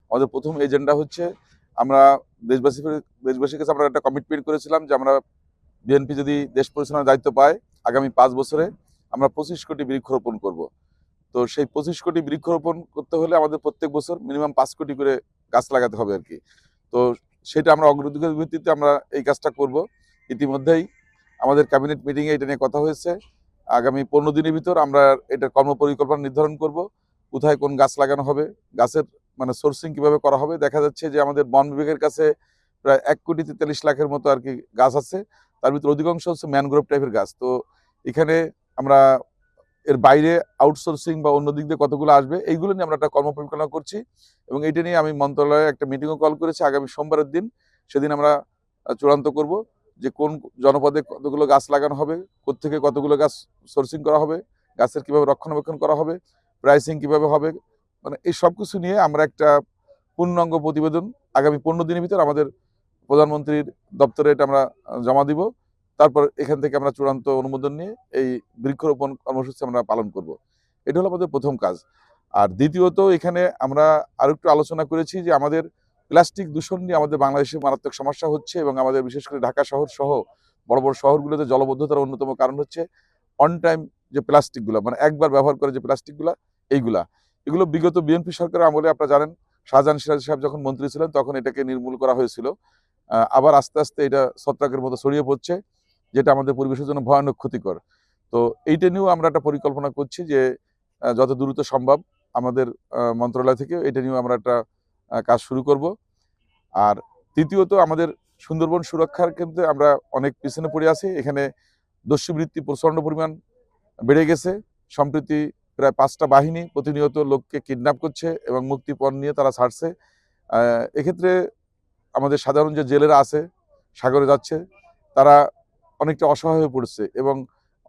আমাদের প্রথম এজেন্ডা হচ্ছে আমরা দেশবাসীর কাছে আমরা একটা কমিটমেন্ট করেছিলাম যে আমরা বিএনপি যদি দেশ পরিচালনার দায়িত্ব পায় আগামী 5 বছরে আমরা 25 কোটি বৃক্ষরোপণ করব। তো সেই 25 কোটি বৃক্ষরোপণ করতে হলে আমাদের প্রত্যেক বছর মিনিমাম 5 কোটি করে গাছ লাগাতে হবে আর কি। তো সেটা আমরা অগ্রাধিকার ভিত্তিতে আমরা এই কাজটা করব। ইতিমধ্যেই আমাদের ক্যাবিনেট মিটিংয়ে এটা নিয়ে কথা হয়েছে। আগামী 15 দিনের ভিতর আমরা এটা কর্মপরিকল্পনা নির্ধারণ করব, কোথায় কোন গাছ লাগানো হবে, গাছের মানে সোর্সিং কিভাবে করা হবে। দেখা যাচ্ছে যে আমাদের বন বিভাগের কাছে প্রায় 1,43,00,000-এর মতো আর কি গাছ আছে, তার ভিতরে অধিকাংশ হচ্ছে ম্যানগ্রোভ টাইপের গাছ। তো এখানে আমরা এর বাইরে আউটসোর্সিং বা অন্য দিক দিয়ে কতগুলো আসবে এইগুলো নিয়ে আমরা একটা কর্মপরিকল্পনা করছি, এবং এইটা নিয়ে আমি মন্ত্রণালয়ে একটা মিটিংও কল করেছি আগামী সোমবারের দিন। সেদিন আমরা চূড়ান্ত করব যে কোন জনপদে কতগুলো গাছ লাগানো হবে, কোত্থেকে কতগুলো গাছ সোর্সিং করা হবে, গাছের কিভাবে রক্ষণাবেক্ষণ করা হবে, প্রাইসিং কিভাবে হবে, মানে এই সব কিছু নিয়ে আমরা একটা পূর্ণাঙ্গ প্রতিবেদন আগামী 15 দিনের ভিতর আমাদের প্রধানমন্ত্রীর দপ্তরে এটা আমরা জমা দিব। তারপর এখান থেকে আমরা চূড়ান্ত অনুমোদন নিয়ে এই বৃক্ষরোপণ কর্মসূচি আমরা পালন করব। এটা হলো আমাদের প্রথম কাজ। আর দ্বিতীয়ত এখানে আমরা আরো একটু আলোচনা করেছি যে আমাদের প্লাস্টিক দূষণ নিয়ে আমাদের বাংলাদেশে মারাত্মক সমস্যা হচ্ছে, এবং আমাদের বিশেষ করে ঢাকা শহর সহ বড় বড় শহরগুলোতে জলবদ্ধতার অন্যতম কারণ হচ্ছে অন টাইম যে প্লাস্টিকগুলো, মানে একবার ব্যবহার করে যে প্লাস্টিকগুলো এগুলো বিগত বিএনপি সরকারের আমলে আপনারা জানেন শাহজাহান সিরাজ সাহেব যখন মন্ত্রী ছিলেন তখন এটাকে নির্মূল করা হয়েছিল। আবার আস্তে আস্তে এটা ছত্রাকের মতো ছড়িয়ে পড়ছে, যেটা আমাদের পরিবেশের জন্য ভয়ানক ক্ষতিকর। তো এইটা নিয়েও আমরা একটা পরিকল্পনা করছি যে যত দ্রুত সম্ভব আমাদের মন্ত্রণালয় থেকে এটা নিয়েও আমরা একটা কাজ শুরু করব। আর তৃতীয়ত আমাদের সুন্দরবন সুরক্ষার ক্ষেত্রে আমরা অনেক পিছনে পড়ে আছি। এখানে দস্যুবৃত্তি প্রচণ্ড পরিমাণ বেড়ে গেছে। সম্প্রতি প্রায় 5টা বাহিনী প্রতিনিয়ত লোককে কিডন্যাপ করছে এবং মুক্তিপণ নিয়ে তারা ছাড়ছে। এক্ষেত্রে আমাদের সাধারণ যে জেলেরা আছে সাগরে যাচ্ছে তারা অনেকটা অসহায় হয়ে পড়ছে, এবং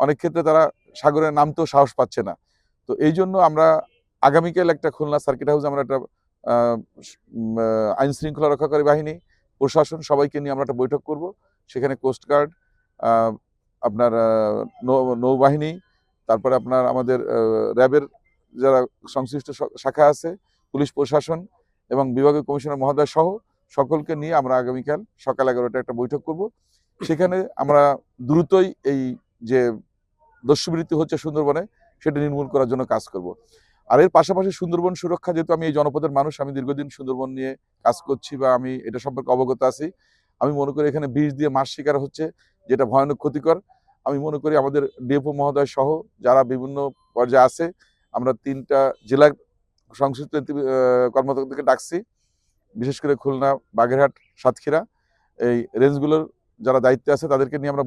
অনেক ক্ষেত্রে তারা সাগরে নামতেও সাহস পাচ্ছে না। তো এই জন্য আমরা আগামীকাল একটা খুলনা সার্কিট হাউসে আমরা একটা আইন শৃঙ্খলা রক্ষাকারী বাহিনী, প্রশাসন সবাইকে নিয়ে আমরা একটা বৈঠক করব। সেখানে কোস্টগার্ড, আপনার নৌবাহিনী, তারপরে আপনার আমাদের র্যাবের যারা সংশ্লিষ্ট শাখা আছে, পুলিশ প্রশাসন এবং বিভাগীয় কমিশনার মহোদয় সহ সকলকে নিয়ে আমরা আগামীকাল সকাল 11টায় একটা বৈঠক করব। সেখানে আমরা দ্রুতই এই যে দস্যুবৃত্তি হচ্ছে সুন্দরবনে সেটা নির্মূল করার জন্য কাজ করব। আর এর পাশাপাশি সুন্দরবন সুরক্ষা, যেহেতু আমি এই জনপদের মানুষ, আমি দীর্ঘদিন সুন্দরবন নিয়ে কাজ করছি বা আমি এটা সম্পর্কে অবগত আছি। আমি মনে করি এখানে বিষ দিয়ে মাছ শিকার হচ্ছে, যেটা ভয়ানক ক্ষতিকর। আমি মনে করি আমাদের ডিএফও মহোদয় সহ যারা বিভিন্ন পর্যায়ে আছে, আমরা 3টা জেলার সংশ্লিষ্ট কর্মকর্তাদেরকে ডাকছি, বিশেষ করে খুলনা, বাগেরহাট, সাতক্ষীরা এই রেঞ্জগুলোর যারা দায়িত্বে আছে তাদেরকে নিয়ে আমরা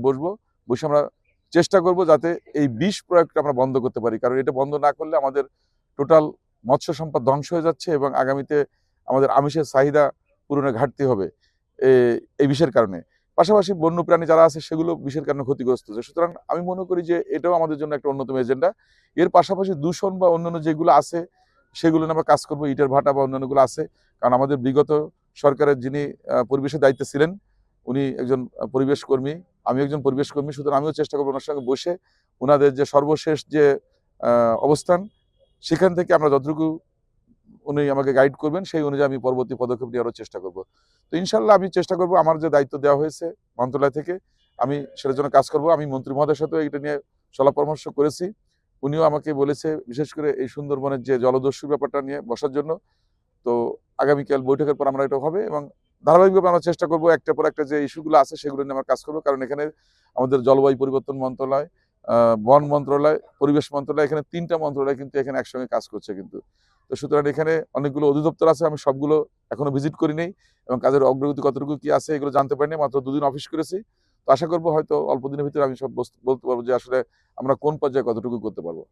বসে আমরা চেষ্টা করব যাতে এই বিষ প্রয়োগটা আমরা বন্ধ করতে পারি। কারণ এটা বন্ধ না করলে আমাদের টোটাল মৎস্য সম্পদ ধ্বংস হয়ে যাচ্ছে, এবং আগামীতে আমাদের আমিষের চাহিদা পূরণের ঘাটতি হবে এই বিষের কারণে। পাশাপাশি বন্যপ্রাণী যারা আছে সেগুলো বিষের কারণে ক্ষতিগ্রস্ত হচ্ছে। সুতরাং আমি মনে করি যে এটাও আমাদের জন্য একটা অন্যতম এজেন্ডা। এর পাশাপাশি দূষণ বা অন্যান্য যেগুলো আছে সেগুলো নিয়ে আমরা কাজ করবো, ইটের ভাটা বা অন্যান্যগুলো আছে। কারণ আমাদের বিগত সরকারের যিনি পরিবেশের দায়িত্বে ছিলেন উনি একজন পরিবেশ কর্মী, আমি একজন পরিবেশ কর্মী। সুতরাং আমিও চেষ্টা করবো ওনার সঙ্গে বসে ওনাদের যে সর্বশেষ যে অবস্থান সেখান থেকে আমরা যতটুকু উনি আমাকে গাইড করবেন সেই অনুযায়ী আমি পরবর্তী পদক্ষেপ নেওয়ারও চেষ্টা করব। তো ইনশাল্লাহ আমি চেষ্টা করব আমার যে দায়িত্ব দেওয়া হয়েছে মন্ত্রণালয় থেকে আমি সেটার জন্য কাজ করব। আমি মন্ত্রী মহোদয়ের সাথেও এটা নিয়ে সলা পরামর্শ করেছি, উনিও আমাকে বলেছে বিশেষ করে এই সুন্দরবনের যে জলদস্যুর ব্যাপারটা নিয়ে বসার জন্য। তো আগামীকাল বৈঠকের পর আমরা এটা হবে, এবং ধারাবাহিকভাবে আমরা চেষ্টা করবো একটার পর একটা যে ইস্যুগুলো আছে সেগুলো নিয়ে আমরা কাজ করবো। কারণ এখানে আমাদের জলবায়ু পরিবর্তন মন্ত্রণালয়, বন মন্ত্রণালয়, পরিবেশ মন্ত্রণালয়, এখানে 3টা মন্ত্রণালয় কিন্তু এখানে একসঙ্গে কাজ করছে কিন্তু। তো সুতরাং এখানে অনেকগুলো অধিদপ্তর আছে, আমি সবগুলো এখনো ভিজিট করি নেই এবং কাজের অগ্রগতি কতটুকু কি আছে এগুলো জানতে পারিনি, মাত্র 2 দিন অফিস করেছি। তো আশা করবো হয়তো অল্প দিনের ভিতরে আমি সব বলতে পারবো যে আসলে আমরা কোন পর্যায়ে কতটুকু করতে পারবো।